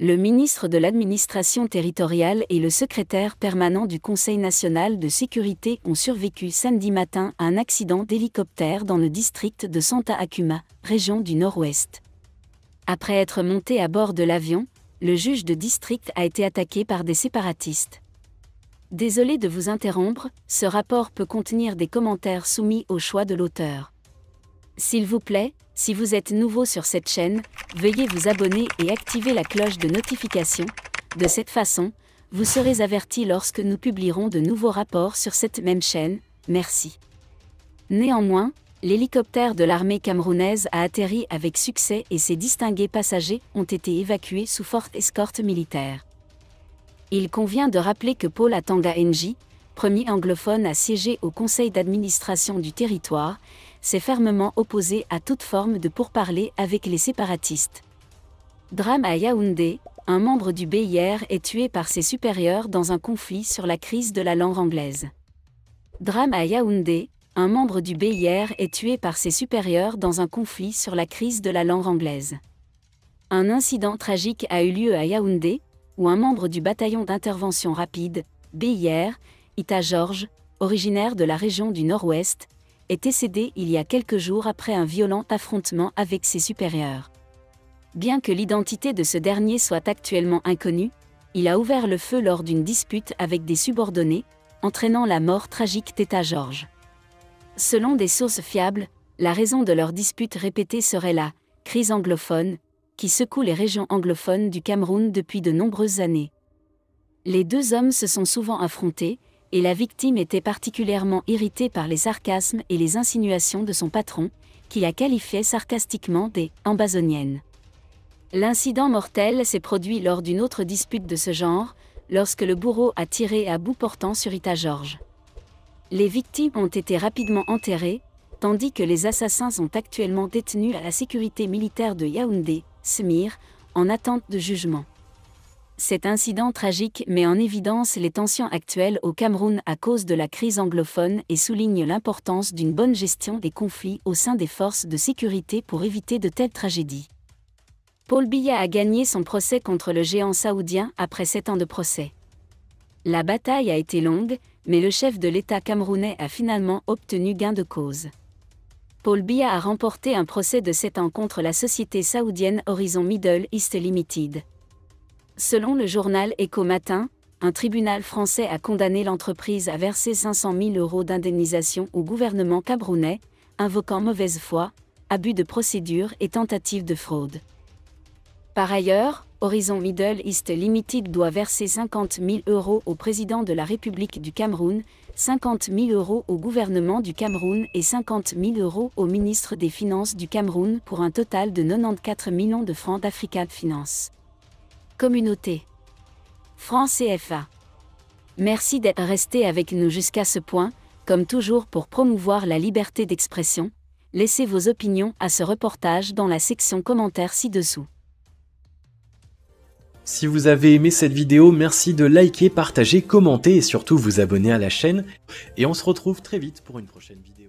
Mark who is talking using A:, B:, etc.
A: Le ministre de l'Administration territoriale et le secrétaire permanent du Conseil national de sécurité ont survécu samedi matin à un accident d'hélicoptère dans le district de Santa Acuma, région du Nord-Ouest. Après être monté à bord de l'avion, le juge de district a été attaqué par des séparatistes. Désolé de vous interrompre, ce rapport peut contenir des commentaires soumis au choix de l'auteur. S'il vous plaît, si vous êtes nouveau sur cette chaîne, veuillez vous abonner et activer la cloche de notification. De cette façon, vous serez averti lorsque nous publierons de nouveaux rapports sur cette même chaîne. Merci. Néanmoins, l'hélicoptère de l'armée camerounaise a atterri avec succès et ses distingués passagers ont été évacués sous forte escorte militaire. Il convient de rappeler que Paul Atanga Nji, premier anglophone à siéger au conseil d'administration du territoire, s'est fermement opposé à toute forme de pourparlers avec les séparatistes. Drame à Yaoundé, un membre du BIR est tué par ses supérieurs dans un conflit sur la crise de la langue anglaise. Drame à Yaoundé, un membre du BIR est tué par ses supérieurs dans un conflit sur la crise de la langue anglaise. Un incident tragique a eu lieu à Yaoundé, où un membre du bataillon d'intervention rapide, BIR, Ita George, originaire de la région du Nord-Ouest, est décédé il y a quelques jours après un violent affrontement avec ses supérieurs. Bien que l'identité de ce dernier soit actuellement inconnue, il a ouvert le feu lors d'une dispute avec des subordonnés, entraînant la mort tragique d'Ita George. Selon des sources fiables, la raison de leur dispute répétée serait la « crise anglophone », qui secoue les régions anglophones du Cameroun depuis de nombreuses années. Les deux hommes se sont souvent affrontés, et la victime était particulièrement irritée par les sarcasmes et les insinuations de son patron, qui la qualifiait sarcastiquement des « ambazoniennes ». L'incident mortel s'est produit lors d'une autre dispute de ce genre, lorsque le bourreau a tiré à bout portant sur Ita George. Les victimes ont été rapidement enterrées, tandis que les assassins sont actuellement détenus à la sécurité militaire de Yaoundé, SMIR, en attente de jugement. Cet incident tragique met en évidence les tensions actuelles au Cameroun à cause de la crise anglophone et souligne l'importance d'une bonne gestion des conflits au sein des forces de sécurité pour éviter de telles tragédies. Paul Biya a gagné son procès contre le géant saoudien après 7 ans de procès. La bataille a été longue, mais le chef de l'État camerounais a finalement obtenu gain de cause. Paul Biya a remporté un procès de 7 ans contre la société saoudienne Horizon Middle East Limited. Selon le journal Écho Matin, un tribunal français a condamné l'entreprise à verser 500 000 € d'indemnisation au gouvernement camerounais, invoquant mauvaise foi, abus de procédure et tentative de fraude. Par ailleurs, Horizon Middle East Limited doit verser 50 000 € au président de la République du Cameroun, 50 000 € au gouvernement du Cameroun et 50 000 € au ministre des Finances du Cameroun pour un total de 94 millions de francs d'Africa Finance. Communauté. France CFA. Merci d'être resté avec nous jusqu'à ce point, comme toujours pour promouvoir la liberté d'expression. Laissez vos opinions à ce reportage dans la section commentaires ci-dessous.
B: Si vous avez aimé cette vidéo, merci de liker, partager, commenter et surtout vous abonner à la chaîne. Et on se retrouve très vite pour une prochaine vidéo.